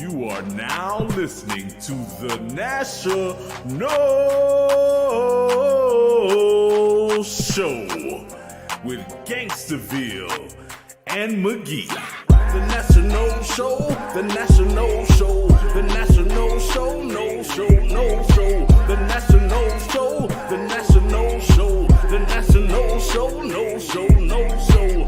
You are now listening to the National Show with Gangsterville and McGee. The National Show, the National Show, the National Show, no show, no show. The National Show, the National Show, the National Show, no show, no show.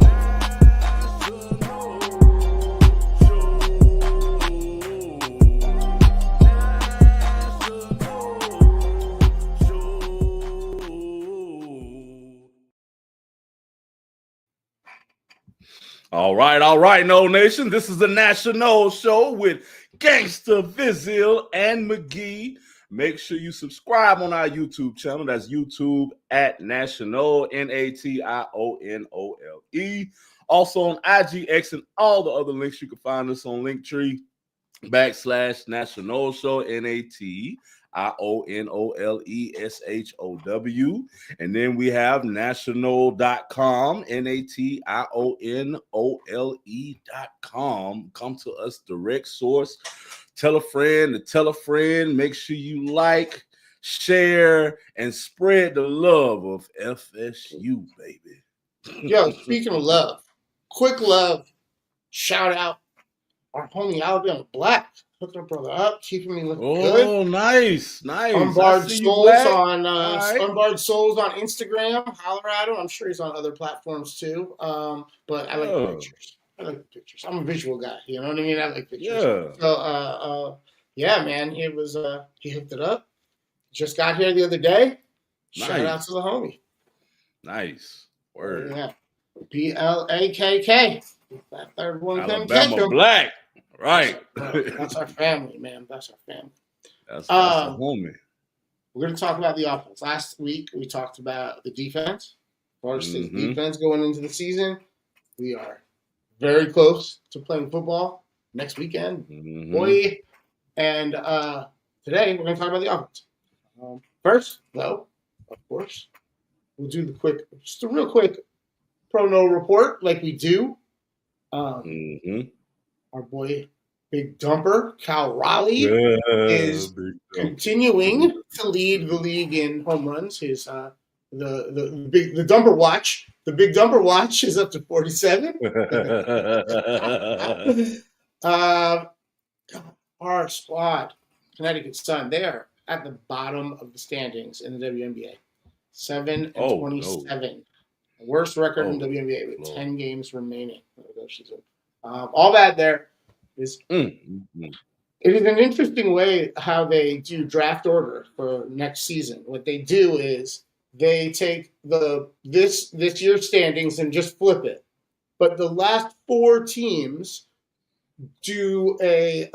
All right, No Nation. This is the National Show with Gangsta Vizil and McGee. Make sure you subscribe on our YouTube channel. That's YouTube at National, Nationole. Also on IGX and all the other links. You can find us on Linktree /National Show, NATIONOLESHOW. And then we have national.com, NATIONOLE.com. Come to us direct source. Tell a friend to tell a friend. Make sure you like, share, and spread the love of FSU, baby. Yo, speaking of love, quick love, shout out our homie Alabama Black. Hooking a brother up, keeping me looking good. Oh, nice. Unbarred Souls on Unbarred Souls on Instagram. Holler at him. I'm sure he's on other platforms too. But I like the pictures. I'm a visual guy. You know what I mean? I like pictures. Yeah. So, yeah, man. It was. He hooked it up. Just got here the other day. Nice. Shout out to the homie. Nice. Word. Yeah. BLAKK. That third one couldn't catch Alabama him. Black. Right. That's our family, man. That's our family. That's a homie. We're going to talk about the offense. Last week, we talked about the defense. Florida State's defense going into the season. We are very close to playing football next weekend. Boy. And today, we're going to talk about the offense. First, though, of course, we'll do just a real quick pro-no report like we do. Our boy, Big Dumper, Cal Raleigh, is continuing to lead the league in home runs. His the Dumper Watch, the Big Dumper Watch is up to 47. Our squad, Connecticut Sun, they are at the bottom of the standings in the WNBA, 7-27. No. Worst record in WNBA with 10 games remaining. All bad there is. It is an interesting way how they do draft order for next season. What they do is they take this year's standings and just flip it. But the last four teams do they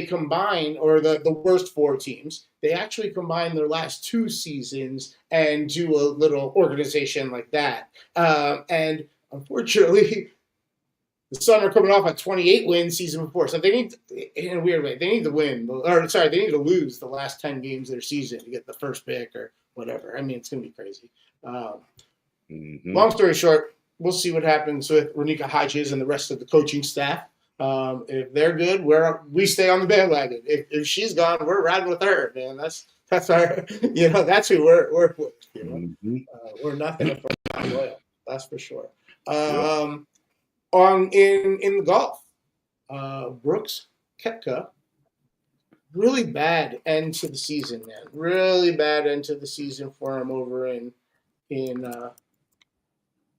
combine, or the worst four teams, they actually combine their last two seasons and do a little organization like that. And unfortunately, the Sun are coming off a 28-win season before, so they need, in a weird way, they need to win. They need to lose the last 10 games of their season to get the first pick or whatever. I mean, it's going to be crazy. Long story short, we'll see what happens with Renika Hodges and the rest of the coaching staff. If they're good, we stay on the bandwagon. If she's gone, we're riding with her, man. That's our, that's who we're with. We're nothing if we're not loyal. That's for sure. In the golf, Brooks Koepka, really bad end to the season, man. Really bad end to the season for him over in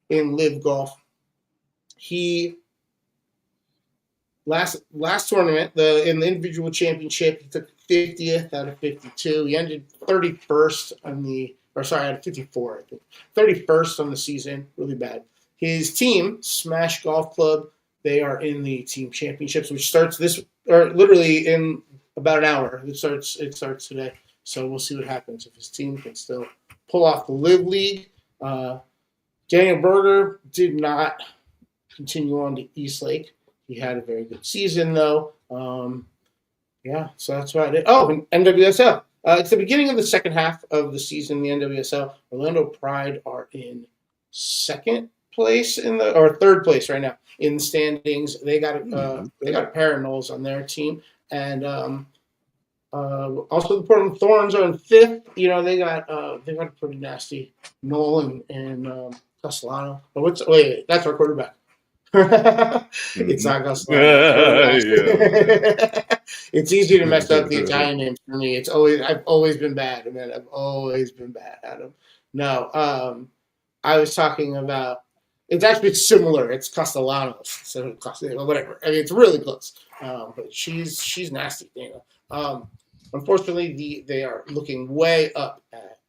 Live Golf. He last tournament, in the individual championship, he took 50th out of 52. He ended 31st out of 54, I think. 31st on the season, really bad. His team, Smash Golf Club, they are in the team championships, which starts literally in about an hour. It starts today. So we'll see what happens if his team can still pull off the Live League. Daniel Berger did not continue on to Eastlake. He had a very good season, though. So that's what I did. Oh, and NWSL. It's the beginning of the second half of the season, the NWSL. Orlando Pride are in second place third place right now in the standings. They got a pair of Knowles on their team, and also the Portland Thorns are in fifth. You know, they got a pretty nasty Nolan and Castellano. But wait, that's our quarterback. It's not Castellano. It's easy to mess up the Italian names for me. I've always been bad, man. I've always been bad at them. No, I was talking about. It's actually similar. It's Castellanos, so whatever. I mean, it's really close. But she's nasty, you know. Unfortunately, they are looking way up at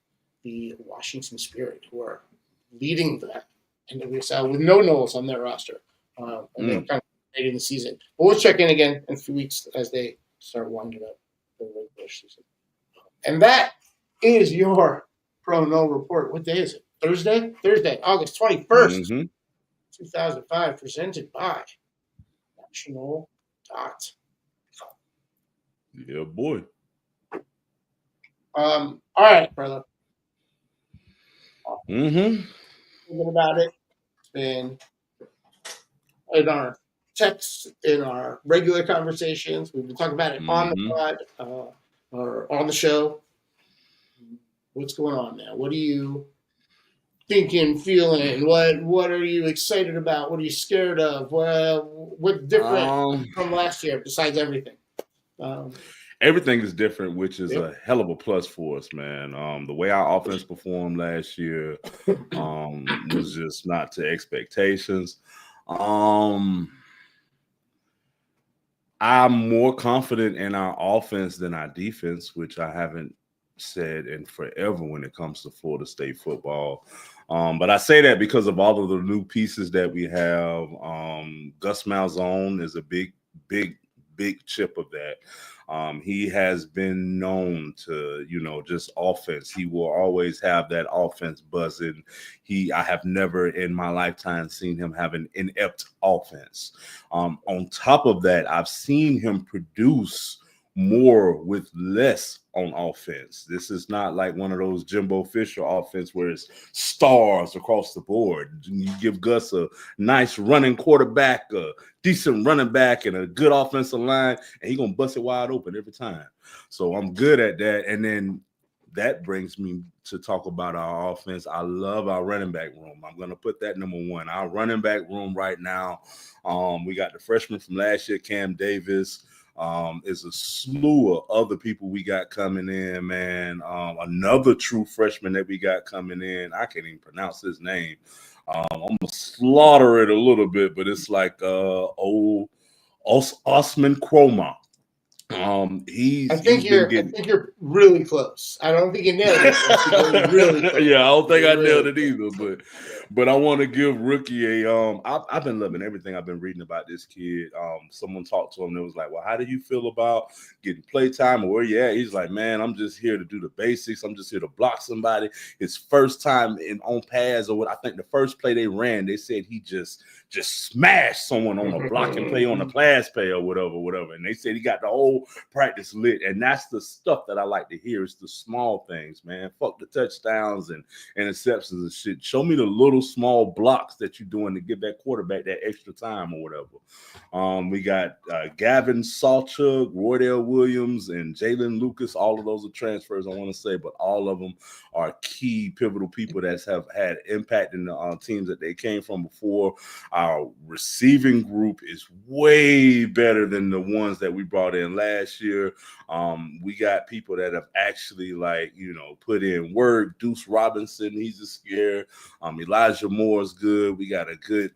the Washington Spirit, who are leading that NWSL with no Knowles on their roster. And they're kind of late in the season. But we'll check in again in a few weeks as they start winding up the regular season. And that is your Pro No Report. What day is it? Thursday, August 21st, 2005, presented by National.com. Yeah, boy. All right, brother. Thinking about it. It's been in our texts, in our regular conversations. We've been talking about it on the pod or on the show. What's going on now? What are you thinking, feeling? What are you excited about? What are you scared of? What's different from last year besides everything? Everything is different, which is a hell of a plus for us, man. The way our offense performed last year was just not to expectations. I'm more confident in our offense than our defense, which I haven't said in forever when it comes to Florida State football. But I say that because of all of the new pieces that we have. Gus Malzahn is a big chip of that. He has been known to, just offense. He will always have that offense buzzing. I have never in my lifetime seen him have an inept offense. On top of that, I've seen him produce more with less on offense. This is not like one of those Jimbo Fisher offense where it's stars across the board. You give Gus a nice running quarterback, a decent running back, and a good offensive line, and he's going to bust it wide open every time. So I'm good at that. And then that brings me to talk about our offense. I love our running back room. I'm going to put that number one. Our running back room right now, we got the freshman from last year, Cam Davis. Is a slew of other people we got coming in, man. Another true freshman that we got coming in. I can't even pronounce his name. I'm going to slaughter it a little bit, but it's like Osman Kroma. I think you're really close. I don't think you nailed it. I really close. Yeah, I don't think I nailed it either. But I want to give Rookie I've been loving everything I've been reading about this kid. Someone talked to him that was like, well, how do you feel about getting play time or where you at? He's like, man, I'm just here to do the basics. I'm just here to block somebody. His first time on pads or what I think the first play they ran, they said he just smashed someone on a blocking play on a pass play or whatever. And they said he got the whole practice lit. And that's the stuff that I like to hear. It's the small things, man. Fuck the touchdowns and interceptions and shit. Show me the little small blocks that you're doing to give that quarterback that extra time or whatever. We got Gavin Sawchuk, Roydell Williams, and Jalen Lucas. All of those are transfers, I want to say, but all of them are key pivotal people that have had impact in the teams that they came from before. Our receiving group is way better than the ones that we brought in last year. We got people that have actually put in work. Deuce Robinson, he's a scare. Elijah Moore is good. We got a good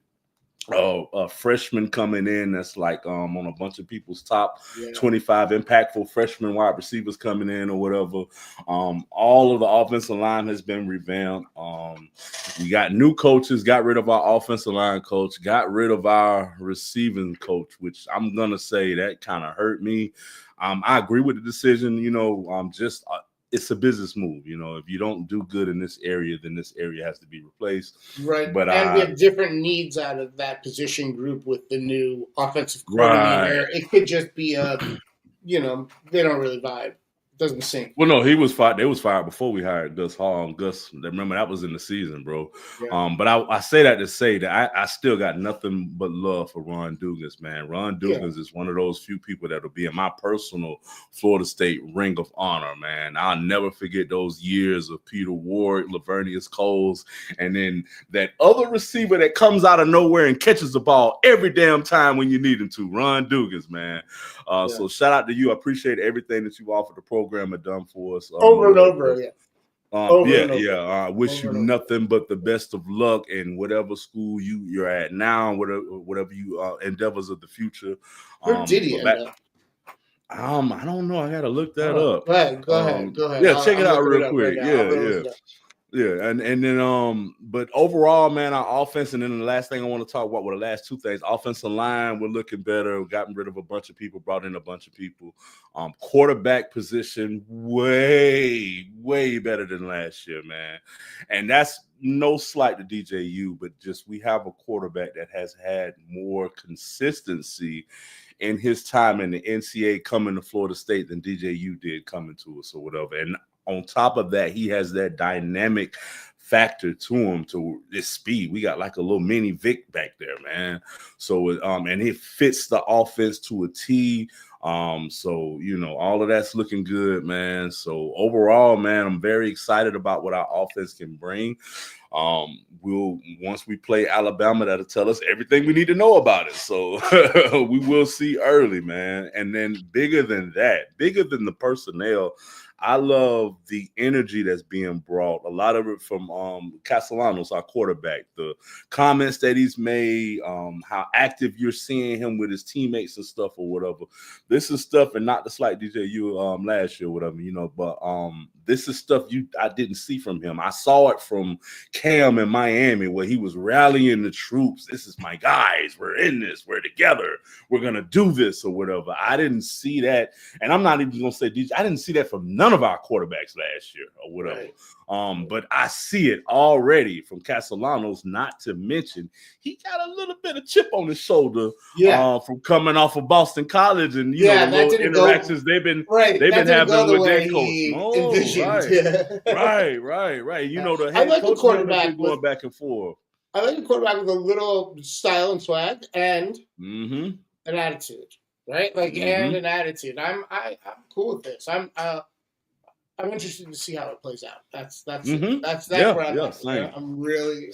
freshman coming in that's on a bunch of people's top 25 impactful freshman wide receivers coming in or whatever. All of the offensive line has been revamped. We got new coaches, got rid of our offensive line coach, got rid of our receiving coach, which I'm gonna say that kind of hurt me. I agree with the decision, it's a business move. If you don't do good in this area, then this area has to be replaced. Right. But we have different needs out of that position group with the new offensive coordinator. Right. It could just be they don't really vibe. doesn't sink. Well, no, he was fired. They was fired before we hired Gus Hall. Gus, remember that was in the season, bro. Yeah. But I say that to say that I still got nothing but love for Ron Dugans, man. Ron Dugans is one of those few people that will be in my personal Florida State Ring of Honor, man. I'll never forget those years of Peter Ward, Lavernius Coles, and then that other receiver that comes out of nowhere and catches the ball every damn time when you need him to. Ron Dugans, man. So shout out to you. I appreciate everything that you offered the program and done for us. Over and over, I wish you nothing but the best of luck in whatever school you're at now, whatever you endeavors of the future. Where did he end up? I don't know. I gotta look that up. Go ahead. Yeah, check it out real quick. Yeah, and then but overall, man, our offense, and then the last thing I want to talk about, well, the last two things, offensive line, we're looking better. We've gotten rid of a bunch of people, brought in a bunch of people. Quarterback position, way better than last year, man. And that's no slight to DJU, but just we have a quarterback that has had more consistency in his time in the NCAA coming to Florida State than DJU did coming to us or whatever. And on top of that, he has that dynamic factor to him, to this speed. We got like a little mini Vic back there, man. So, and it fits the offense to a T. So, you know, all of that's looking good, man. So overall, man, I'm very excited about what our offense can bring. Once we play Alabama, that'll tell us everything we need to know about it. So we will see early, man. And then bigger than that, bigger than the personnel, I love the energy that's being brought. A lot of it from Castellanos, our quarterback, the comments that he's made, how active you're seeing him with his teammates and stuff or whatever. This is stuff, and not the slight DJU last year or whatever, you know, but this is stuff I didn't see from him. I saw it from Cam in Miami where he was rallying the troops. This is my guys. We're in this. We're together. We're going to do this or whatever. I didn't see that. And I'm not even going to say DJ. I didn't see that from none of our quarterbacks last year or whatever. Right. But I see it already from Castellanos, not to mention he got a little bit of chip on his shoulder from coming off of Boston College and, you know, the little interactions they've been having with their coach. Right. You know, the head coach quarterback going back and forth. I like a quarterback with a little style and swag and an attitude, right? Like and an attitude. I'm cool with this. I'm interested to see how it plays out. That's where I'm at. I'm really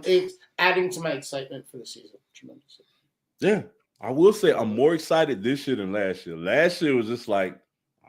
it's adding to my excitement for the season tremendously. Yeah, I will say I'm more excited this year than last year. Last year was just like,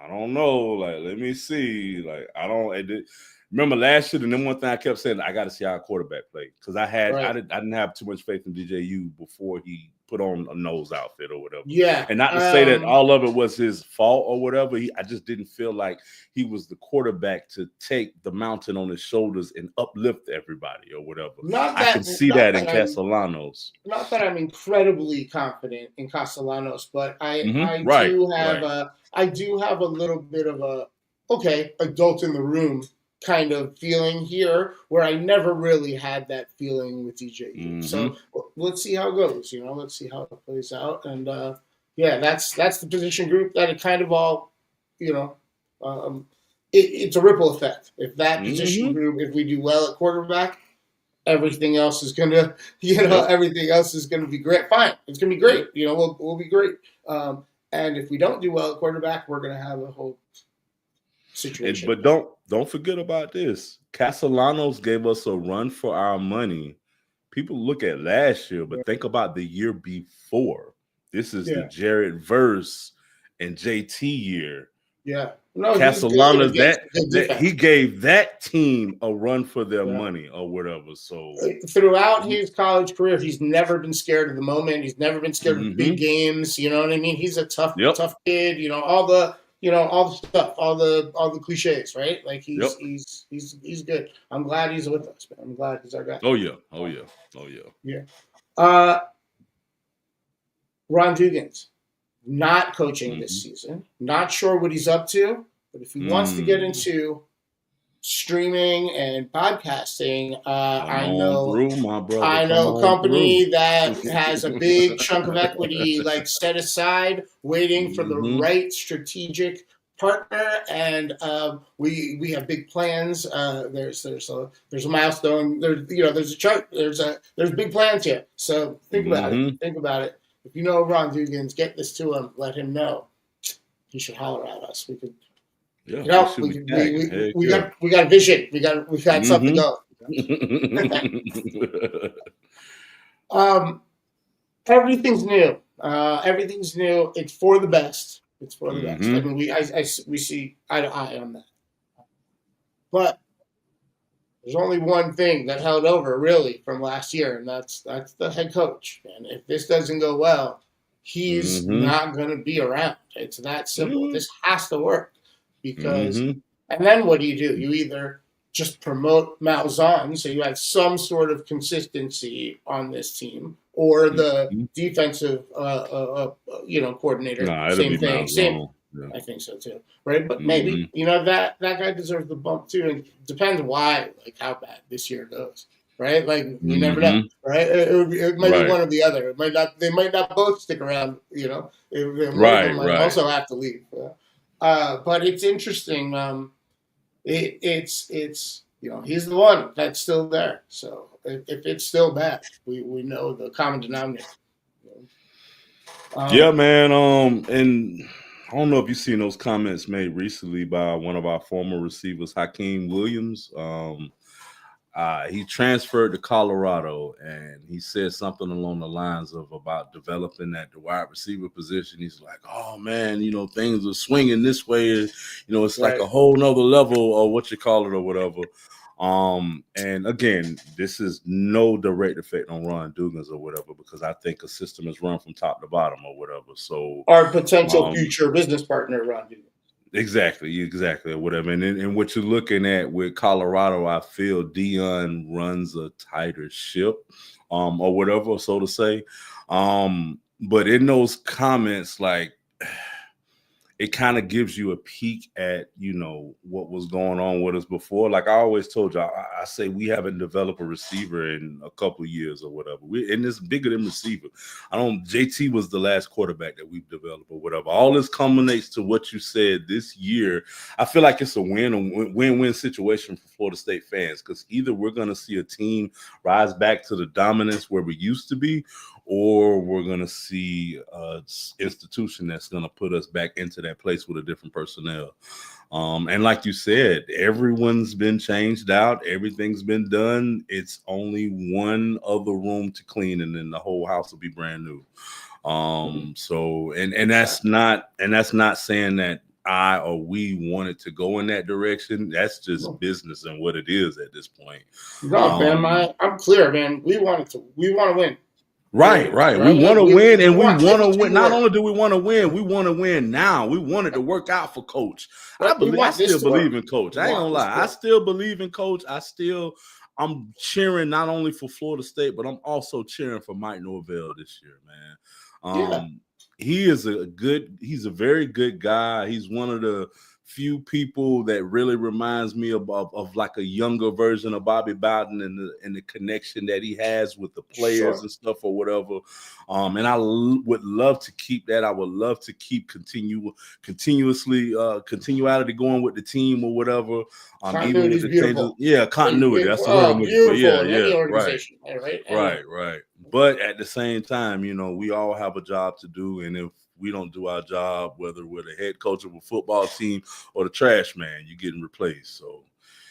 I don't know, like let me see, like I don't. Remember last year, and then one thing I kept saying, I got to see how a quarterback play because I didn't have too much faith in DJU before he put on a nose outfit or whatever. Yeah, and not to say that all of it was his fault or whatever. I just didn't feel like he was the quarterback to take the mountain on his shoulders and uplift everybody or whatever. I can see that in Castellanos. Not that I'm incredibly confident in Castellanos, but I do have a little bit of a adult in the room kind of feeling here where I never really had that feeling with DJU. So let's see how it goes, you know, let's see how it plays out. And that's the position group that it kind of all, you know, it's a ripple effect. If that position group, if we do well at quarterback, everything else is gonna, everything else is gonna be great. Fine. It's gonna be great. You know, we'll be great. And if we don't do well at quarterback, we're gonna have a whole situation. But don't forget about this. Castellanos gave us a run for our money. People look at last year, but think about the year before. This is the Jared Verse and JT year. Yeah. No, Castellanos, he gave that team a run for their money or whatever. So throughout his college career, he's never been scared of the moment. He's never been scared of big games. You know what I mean? He's a tough kid. You know, all the stuff, all the cliches, right? Like he's good. I'm glad he's with us, man. I'm glad he's our guy. Oh yeah. Ron Dugans, not coaching this season. Not sure what he's up to, but if he wants to get into streaming and podcasting, I know a company that has a big chunk of equity like set aside, waiting for the right strategic partner, and we have big plans. There's a milestone. There's a chart. There's big plans here. So think about it. Think about it. If you know Ron Dugans, get this to him. Let him know. He should holler at us. We could. Yeah, we got a vision. We got something going. Everything's new. Everything's new. It's for the best. It's for the best. I mean, we see eye to eye on that. But there's only one thing that held over really from last year, and that's the head coach. And if this doesn't go well, he's not going to be around. It's that simple. This has to work because. And then what do? You either just promote Malzahn, so you have some sort of consistency on this team, or the defensive, coordinator. Same thing. Same. Yeah. I think so too. Right, but maybe that guy deserves the bump too. And it depends why, like how bad this year goes. Right, like you never know. Right, it might be one or the other. It might not. They might not both stick around. Might also have to leave. But it's interesting. It's he's the one that's still there. So if it's still bad, we know the common denominator. Yeah, man. And I don't know if you've seen those comments made recently by one of our former receivers, Hakeem Williams. He transferred to Colorado, and he said something along the lines of about developing at the wide receiver position. He's like, "Oh man, things are swinging this way. It's like a whole nother level or what you call it or whatever." And again, this is no direct effect on Ron Dugans or whatever, because I think a system is run from top to bottom or whatever. So our potential future business partner, Ron Dugans. Exactly, or whatever. And what you're looking at with Colorado, I feel Deion runs a tighter ship, or whatever, so to say. But in those comments, like, it kind of gives you a peek at, what was going on with us before. Like I always told you, I say we haven't developed a receiver in a couple of years or whatever. And it's bigger than receiver. JT was the last quarterback that we've developed or whatever. All this culminates to what you said this year. I feel like it's a win-win situation for Florida State fans, because either we're going to see a team rise back to the dominance where we used to be, or we're going to see an institution that's going to put us back into that place with a different personnel. And like you said, everyone's been changed out. Everything's been done. It's only one other room to clean, and then the whole house will be brand new. So, and that's not saying that I or we wanted to go in that direction. That's just business and what it is at this point. No, man, I'm clear, man. We want to win. Right. We want to win, and we want to win. Not only do we want to win, we want to win now. We want it to work out for Coach. I still believe in Coach. I ain't gonna lie. I still believe in Coach. I'm cheering not only for Florida State, but I'm also cheering for Mike Norvell this year, man. He's a very good guy. He's one of the few people that really reminds me of like a younger version of Bobby Bowden and the connection that he has with the players and stuff or whatever. And I would love to keep that. I would love to keep continuously continuity going with the team or whatever. Even with the changes. Yeah, continuity. That's the word I'm looking for. Yeah. Right. But at the same time, we all have a job to do, and if we don't do our job, whether we're the head coach of a football team or the trash man, you're getting replaced. So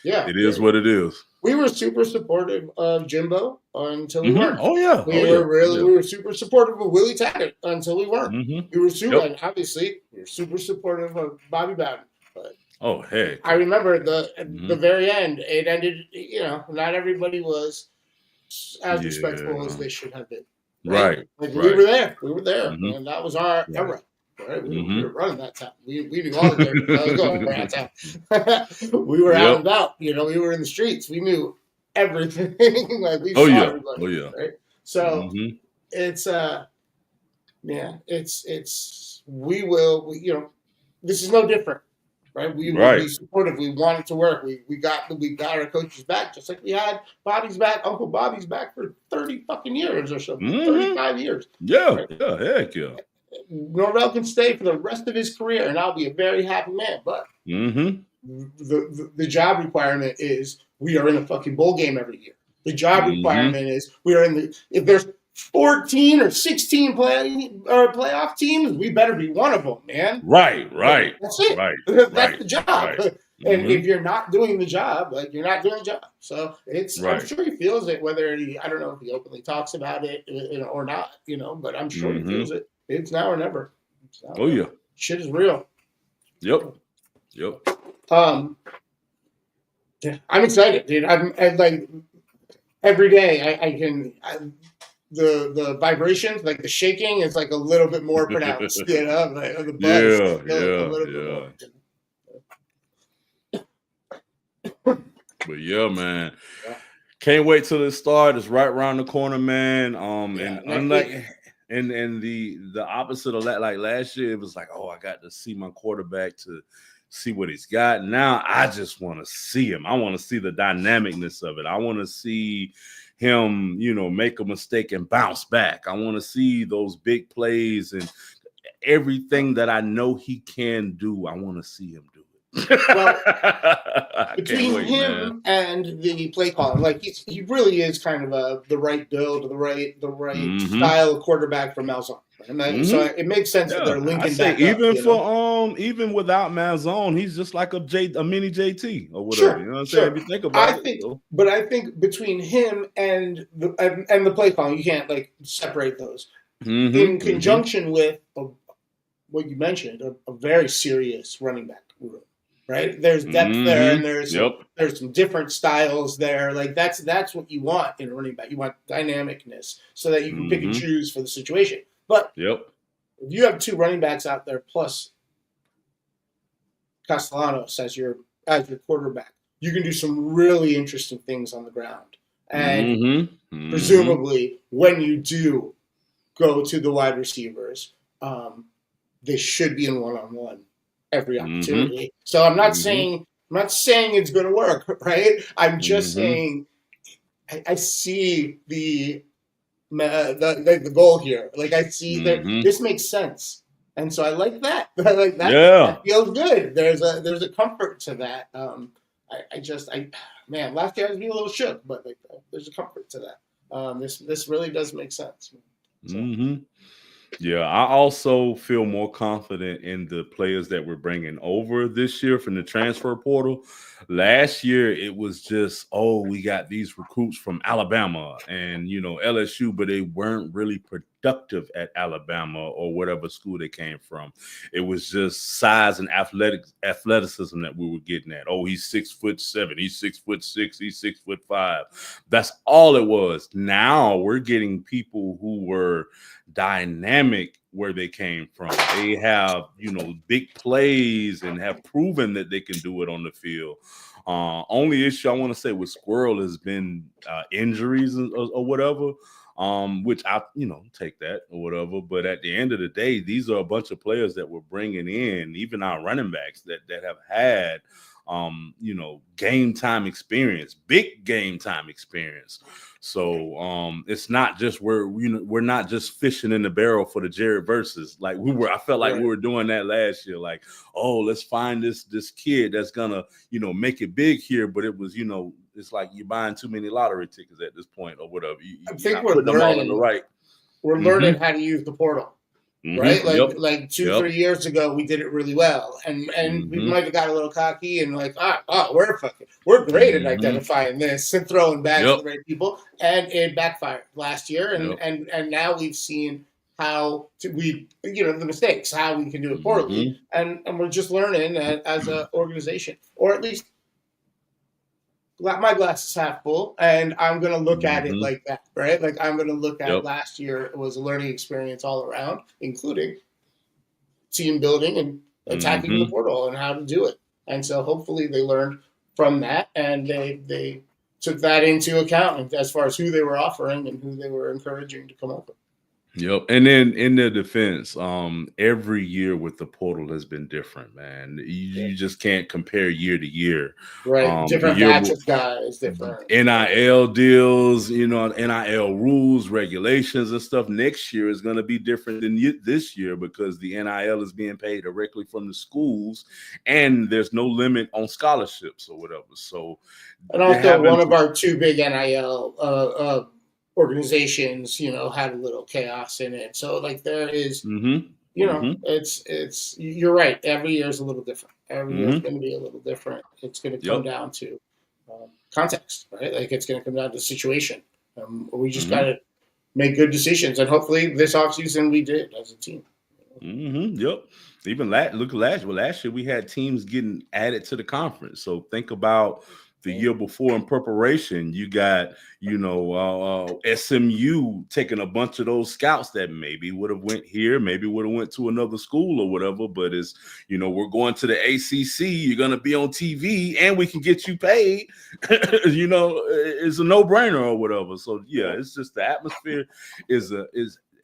it is what it is. We were super supportive of Jimbo until we weren't. Oh yeah. We were super supportive of Willie Taggart until we weren't. We were and obviously we were super supportive of Bobby Bowden. But heck. I remember the very end, it ended, not everybody was as respectful as they should have been. Right. We were there. And that was our era. Right? We were running that town. We knew all the things that was going around town. We were out and about. We were in the streets. We knew everything. Like we saw everybody. Right? So it's this is no different. Right, we will be supportive. We want it to work. We got our coaches back, just like we had Bobby's back, Uncle Bobby's back for 30 fucking years or something, 35 years. Yeah, heck yeah. Norvell can stay for the rest of his career, and I'll be a very happy man. But the job requirement is we are in a fucking bowl game every year. The job requirement is we are in the if there's 14 or 16 playoff teams, we better be one of them, man. Right. That's it. Right. That's the job. And if you're not doing the job, like you're not doing the job. So it's I'm sure he feels it, whether I don't know if he openly talks about it or not, but I'm sure he feels it. It's now or never. Yeah. Shit is real. Yep. I'm excited, dude. I'm like every day I can the vibrations, like the shaking, is like a little bit more pronounced. Like the buzz, a little bit more. But yeah, man. Can't wait till it starts. It's right around the corner, man. And unlike and the opposite of that, like last year, it was like, oh, I got to see my quarterback to see what he's got. Now I just want to see him. I want to see the dynamicness of it. I want to see him, make a mistake and bounce back. I want to see those big plays and everything that I know he can do. I want to see him do it. Well, between him and the play calling, like he really is kind of the right build, the right style of quarterback for Malzahn. So it makes sense that they're linking back even up, even without Malzahn, he's just like a mini JT or whatever. Sure, you know what I'm saying? If you think about it. But I think between him and the play calling, you can't like separate those. In conjunction with what you mentioned, a very serious running back room. Right, there's depth there, and there's some different styles there. Like that's what you want in a running back. You want dynamicness so that you can pick and choose for the situation. But if you have two running backs out there plus Castellanos as your quarterback, you can do some really interesting things on the ground. And presumably, when you do go to the wide receivers, they should be in one-on-one every opportunity. So I'm not saying it's going to work, right? I'm just saying I see the goal here. Like I see that this makes sense, and so I like that. Like that, that feels good. There's a comfort to that. Man, last year I was being a little shook, but like there's a comfort to that. This really does make sense. So. Yeah, I also feel more confident in the players that we're bringing over this year from the transfer portal. Last year, it was just, we got these recruits from Alabama and, LSU, but they weren't really productive at Alabama or whatever school they came from. It was just size and athleticism that we were getting at. Oh, he's 6'7", he's 6'6", he's 6'5". That's all it was. Now we're getting people who were dynamic where they came from. They have, big plays and have proven that they can do it on the field. Only issue I want to say with Squirrel has been injuries or whatever, which I, take that or whatever. But at the end of the day, these are a bunch of players that we're bringing in, even our running backs that have had, game time experience, big game time experience. So it's not just we're not just fishing in the barrel for the Jared Verses like we were. I felt like we were doing that last year. Like, let's find this kid that's gonna make it big here. But it was it's like you're buying too many lottery tickets at this point or whatever. I think we're learning. We're learning how to use the portal. Right, like 2-3 years ago, we did it really well, and we might have got a little cocky and like, we're great at identifying this and throwing back to the right people, and it backfired last year, and now we've seen how the mistakes, how we can do it poorly, and we're just learning as an organization, or at least. My glass is half full, and I'm going to look at it like that, right? Like I'm going to look at last year. It was a learning experience all around, including team building and attacking the portal and how to do it. And so hopefully they learned from that, and they took that into account as far as who they were offering and who they were encouraging to come over. Yep. And then in their defense, every year with the portal has been different, man. You just can't compare year to year. Right. The Different year batch of guys, different NIL deals, NIL rules, regulations, and stuff. Next year is going to be different than this year because the NIL is being paid directly from the schools, and there's no limit on scholarships or whatever. So, and also one of our two big NIL organizations, had a little chaos in it. So like there is, it's you're right. Every year is a little different. Every year is going to be a little different. It's going to come down to context, right? Like it's going to come down to situation. We just got to make good decisions, and hopefully this offseason we did as a team. Yep. Even last year we had teams getting added to the conference. So think about the year before in preparation, you got, SMU taking a bunch of those scouts that maybe would have went here, maybe would have went to another school or whatever. But it's, we're going to the ACC. You're going to be on TV and we can get you paid. It's a no-brainer or whatever. So, yeah, it's just the atmosphere is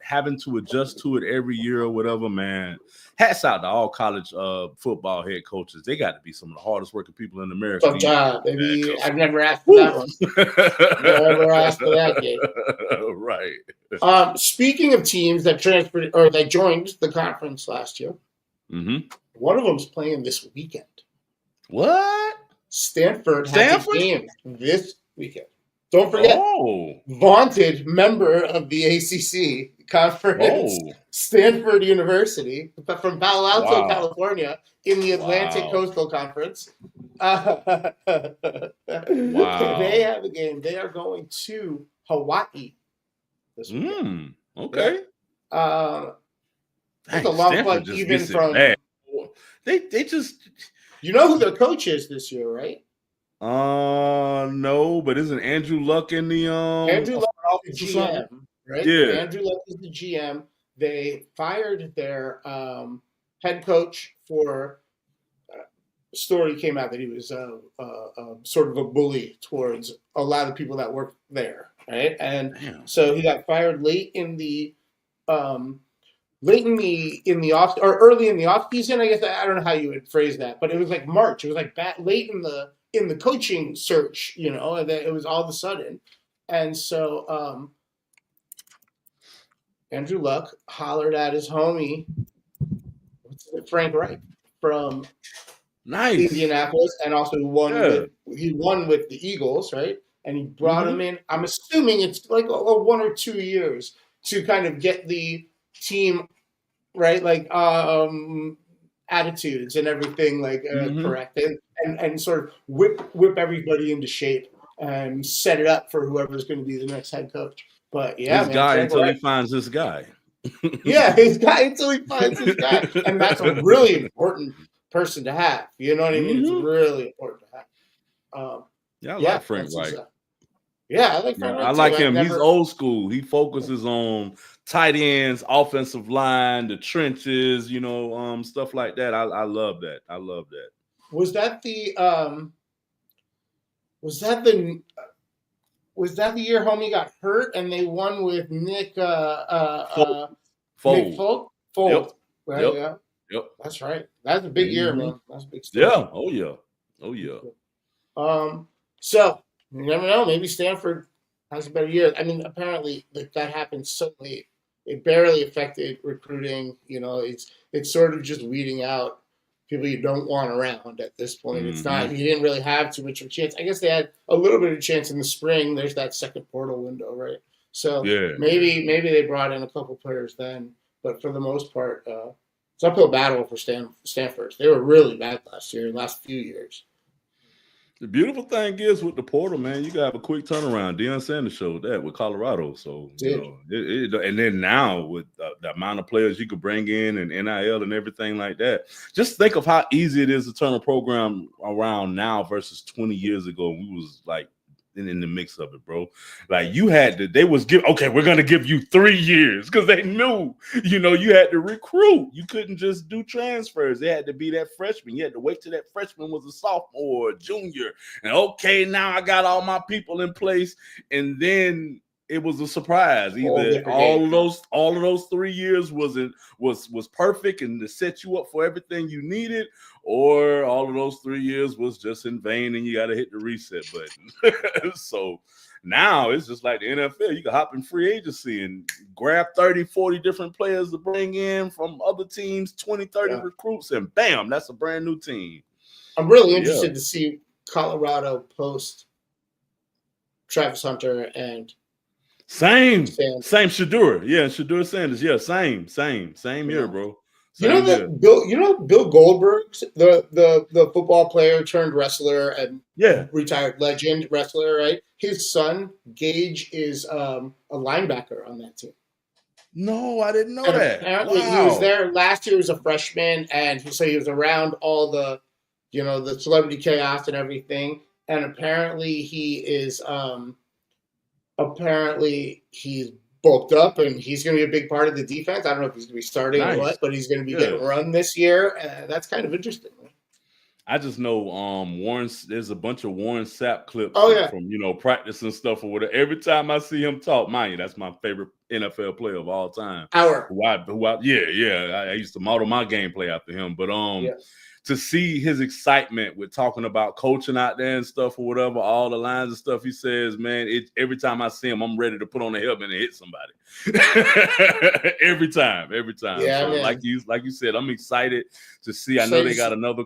having to adjust to it every year or whatever, man. Hats out to all college football head coaches. They got to be some of the hardest working people in America. Tough job, baby. I've never asked for that one. Never asked for that game. Right. Speaking of teams that transferred or that joined the conference last year, one of them's playing this weekend. What? Stanford has a game this weekend. Don't forget, vaunted member of the ACC conference, Stanford University from Palo Alto, California, in the Atlantic Coastal Conference. They have a game. They are going to Hawaii this weekend. Okay. It's a long flight even from. They just. You know who their coach is this year, right? No, but isn't Andrew Luck in the Andrew Luck is the GM, right? Yeah. Andrew Luck is the GM. They fired their head coach for story came out that he was sort of a bully towards a lot of people that work there, right? And so he got fired late in the off or early in the off season. I guess I don't know how you would phrase that, but it was like March. It was like late in the coaching search, and then it was all of a sudden. And so Andrew Luck hollered at his homie, Frank Reich from Indianapolis, and also he won with the Eagles, right? And he brought him in. I'm assuming it's like 1 or 2 years to kind of get the team, right? Like attitudes and everything correct and sort of whip everybody into shape and set it up for whoever's going to be the next head coach. But yeah, his guy until he finds this guy. His guy until he finds his guy, and that's a really important person to have. You know what I mean? It's really important to have. I like Frank Reich. I like Frank Reich. I like him. He's old school. He focuses on tight ends, offensive line, the trenches, stuff like that. I love that. I love that. Was that the year homie got hurt and they won with Nick Folk? Folk, right? Yep. Yep. That's right. That's a big year, man. That's a big stuff. Yeah. Oh yeah. So you never know. Maybe Stanford has a better year. I mean, apparently that happened so late. It barely affected recruiting. It's sort of just weeding out people you don't want around at this point. It's not. You didn't really have too much of a chance. I guess they had a little bit of a chance in the spring. There's that second portal window, right? So maybe they brought in a couple players then, but for the most part, it's uphill battle for Stanford. They were really bad last few years. The beautiful thing is with the portal, man, you got to have a quick turnaround. Deion Sanders showed that with Colorado. So, and then now with the amount of players you could bring in and NIL and everything like that, just think of how easy it is to turn a program around now versus 20 years ago. We was like in the mix of it, bro. Like we're going to give you 3 years because they knew, you had to recruit. You couldn't just do transfers. They had to be that freshman. You had to wait till that freshman was a sophomore or a junior. And now I got all my people in place. And then it was a surprise. Either all of those 3 years was perfect and to set you up for everything you needed, or all of those 3 years was just in vain and you got to hit the reset button. So now it's just like the NFL. You can hop in free agency and grab 30, 40 different players to bring in from other teams, 20, 30 recruits, and bam, that's a brand new team. I'm really interested to see Colorado post Travis Hunter and same Shedeur. Yeah, Shedeur Sanders. Yeah, same year, bro. Bill Goldberg, the football player turned wrestler and retired legend wrestler, right? His son Gage is a linebacker on that team. No, I didn't know that. Apparently, he was there last year as a freshman, and he was around all the, the celebrity chaos and everything. And apparently, he's bulked up, and he's going to be a big part of the defense. I don't know if he's going to be starting or what, but he's going to be getting run this year. that's kind of interesting. I just know Warren. There's a bunch of Warren Sapp clips from practice and stuff or whatever. Every time I see him talk, mind you, that's my favorite NFL player of all time. I used to model my gameplay after him. But to see his excitement with talking about coaching out there and stuff or whatever, all the lines and stuff he says, man, every time I see him, I'm ready to put on the helmet and hit somebody. every time. Yeah, so like you said, I'm excited to see. I know they got another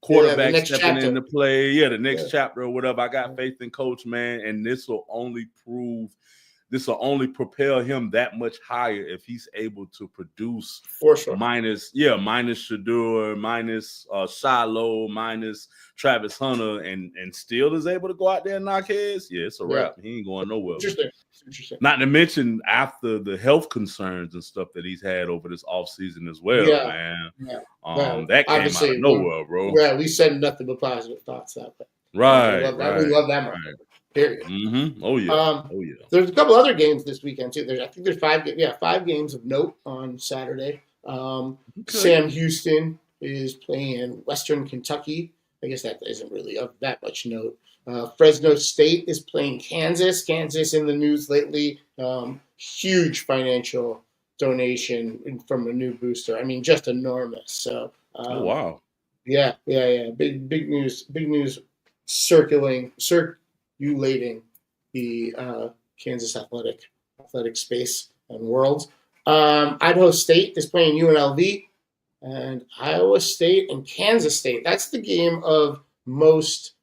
quarterback stepping into play. Yeah, the next chapter or whatever. I got faith in Coach, man, and this will only propel him that much higher if he's able to produce for sure. Minus Shedeur, minus Shiloh, minus Travis Hunter, and still is able to go out there and knock heads. Yeah, it's a wrap. He ain't going nowhere. Interesting. Not to mention after the health concerns and stuff that he's had over this offseason as well, man. Yeah. That came out of nowhere, bro. Yeah, we said nothing but positive thoughts that way. Right. We love that market. Right. Period. Mm-hmm. Oh yeah. There's a couple other games this weekend too. I think there's 5 games of note on Saturday. Sam Houston is playing Western Kentucky. I guess that isn't really of that much note. Fresno State is playing Kansas. Kansas in the news lately. Huge financial donation from a new booster. I mean, just enormous. So. Wow. Yeah. Big news circulating the Kansas athletic space and world. Idaho State is playing UNLV, and Iowa State and Kansas State. That's the game of most,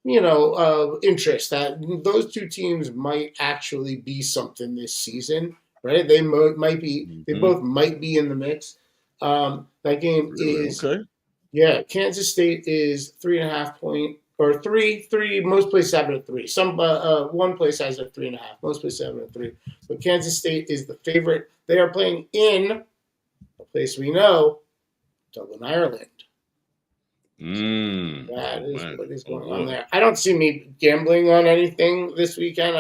interest. That those two teams might actually be something this season, right? They might be. Mm-hmm. They both might be in the mix. That game is okay. Yeah, Kansas State is 3.5 point. Or three. Most places have it at 3. Some one place has it at 3.5. Most places have it at 3. But Kansas State is the favorite. They are playing in a place we know, Dublin, Ireland. That is what is going on there. I don't see me gambling on anything this weekend.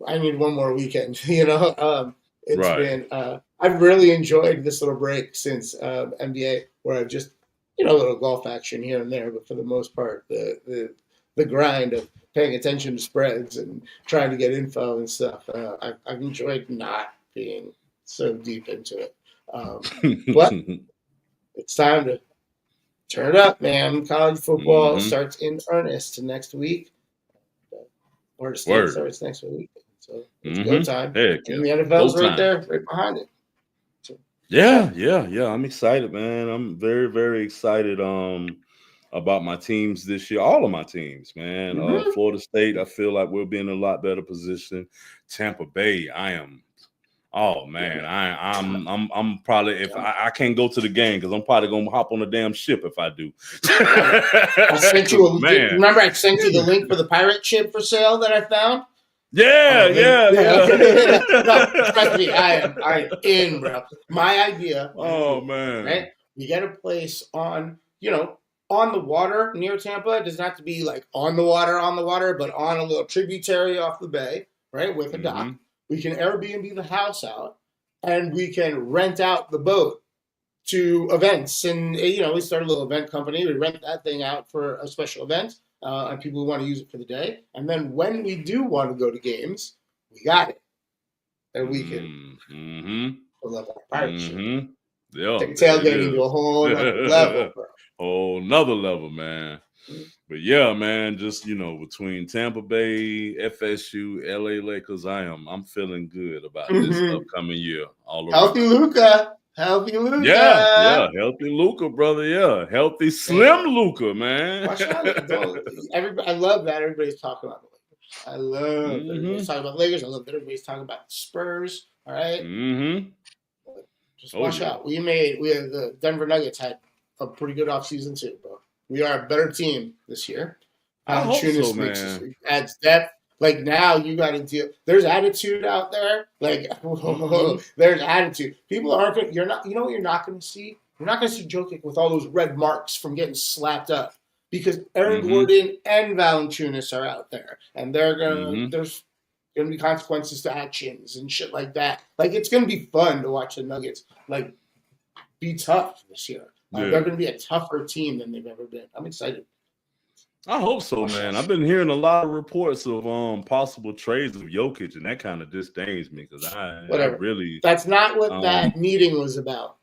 I need one more weekend. It's been. I've really enjoyed this little break since NBA, where I've just. A little golf action here and there, but for the most part, the grind of paying attention to spreads and trying to get info and stuff, I've enjoyed not being so deep into it. But it's time to turn it up, man. College football starts in earnest next week. Florida State starts next week. So it's go time. And the NFL's right there, right behind it. Yeah. I'm excited, man. I'm very, very excited about my teams this year. All of my teams, man. Florida State, I feel like we'll be in a lot better position. Tampa Bay, I am. Oh man, I'm probably if I can't go to the game because I'm probably gonna hop on a damn ship if I do. I sent you a link. Remember, I sent you the link for the pirate ship for sale that I found. Yeah. No, trust me, I am in, bro. My idea. Oh man, right? We get a place on the water near Tampa. It doesn't have to be like on the water, but on a little tributary off the bay, right, with a dock. We can Airbnb the house out, and we can rent out the boat to events. And we start a little event company. We rent that thing out for a special event. and people who want to use it for the day. And then when we do want to go to games, we got it. And we can pull up our pirate shit. Yeah, take tailgating to a whole other level, bro. Whole nother level, man. But yeah, man, just between Tampa Bay, FSU, LA Lakers, I'm feeling good about this upcoming year. Healthy Luka. Yeah, healthy Luka, brother. Yeah, healthy slim Luka, man. Watch out, I love that everybody's talking about the Lakers. I love that everybody's talking about the Lakers. I love that everybody's talking about the Spurs. All right. Just watch out. The Denver Nuggets had a pretty good offseason too, bro. We are a better team this year. I hope so, man. Adds depth. Like now you got to deal. There's attitude out there. Like there's attitude. People aren't going. You're not. You know what you're not going to see? You're not going to see Jokic with all those red marks from getting slapped up because Aaron Gordon and Valanciunas are out there, and they're gonna. There's going to be consequences to actions and shit like that. Like it's going to be fun to watch the Nuggets like be tough this year. They're going to be a tougher team than they've ever been. I'm excited. I hope so, man. I've been hearing a lot of reports of possible trades of Jokic, and that kind of disdains me because I really. That's not what that meeting was about.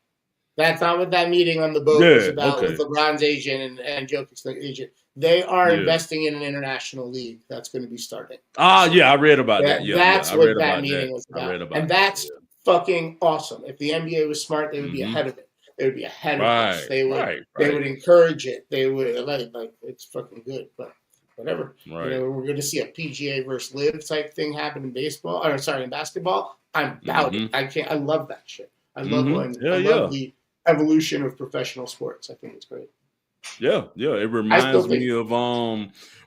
That's not what that meeting on the boat was about with LeBron's agent and Jokic's agent. They are investing in an international league that's going to be starting. Yeah, I read about that. Yeah, that's what that meeting was about. And that's fucking awesome. If the NBA was smart, they would be ahead of it. They would be ahead of us. They would encourage it. They would like it's fucking good. But whatever. Right. We're going to see a PGA versus LIV type thing happen in in basketball. I'm about it. I love that shit. I love love the evolution of professional sports. I think it's great. Yeah. It reminds me of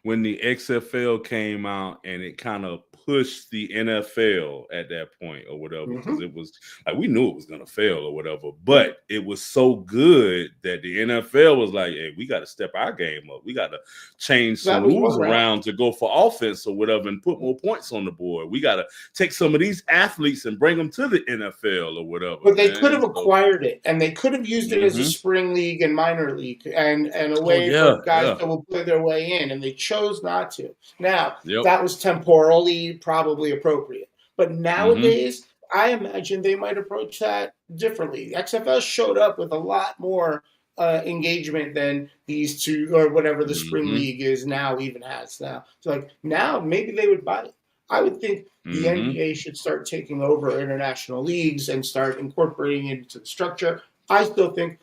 when the XFL came out and it kind of pushed the NFL at that point or whatever, because it was like we knew it was gonna fail or whatever, but it was so good that the NFL was like, hey, we got to step our game up. We got to change some rules around to go for offense or whatever and put more points on the board. We got to take some of these athletes and bring them to the NFL or whatever. But they could have acquired it and they could have used it as a spring league and minor league and a way for guys that will play their way in, and they chose not to. Now, that was temporally probably appropriate. But nowadays, I imagine they might approach that differently. XFL showed up with a lot more engagement than these two or whatever the spring league is now even has now. So like now maybe they would buy it. I would think the NBA should start taking over international leagues and start incorporating it into the structure. I still think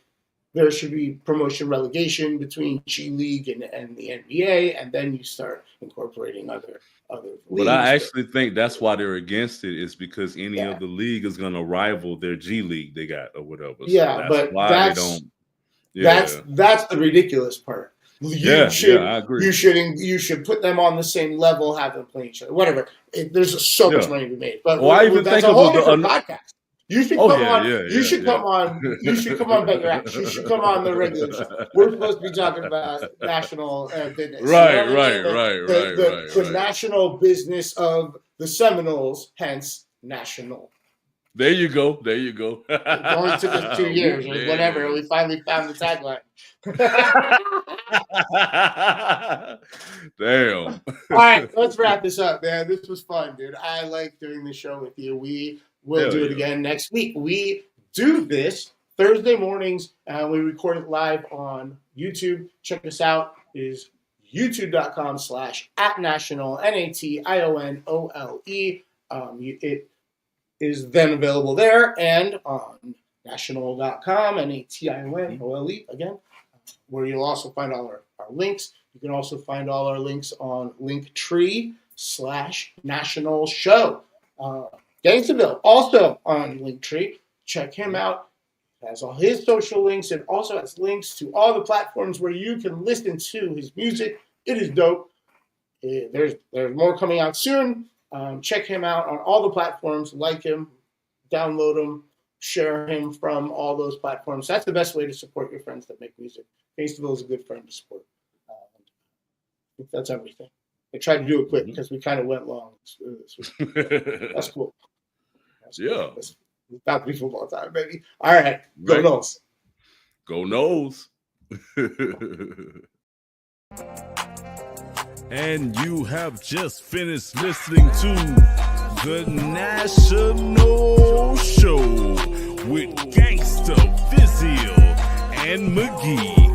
there should be promotion relegation between G League and the NBA, and then you start incorporating other leagues. But I actually think that's why they're against it, is because any other league is going to rival their G League they got or whatever. Yeah, so that's why they don't. Yeah. That's the ridiculous part. I agree. You should put them on the same level, have them play each other. Whatever. There's so much money to be made. But I even think of a whole different podcast. You should come on. You should come on. You should come on Bet Your Action. You should come on the regular show. We're supposed to be talking about national business. Right. The national business of the Seminoles, hence national. There you go. It only took us 2 years or whatever. We finally found the tagline. Damn. All right, let's wrap this up, man. This was fun, dude. I like doing the show with you. We'll do it again next week. We do this Thursday mornings. We record it live on YouTube. Check us out. It is youtube.com/@national, NATIONOLE. It is then available there and on national.com, NATIONOLE again, where you'll also find all our links. You can also find all our links on Linktree/National Show. Gangsterville also on Linktree. Check him out. He has all his social links and also has links to all the platforms where you can listen to his music. It is dope. There's more coming out soon. Check him out on all the platforms. Like him, download him, share him from all those platforms. That's the best way to support your friends that make music. Gangsterville is a good friend to support. I think that's everything. I tried to do it quick because we kind of went long. That's cool. It's about to be football time, baby. All right. Go Noles. Go Noles. And you have just finished listening to The National Show with Gangsta, Physio, and McGee.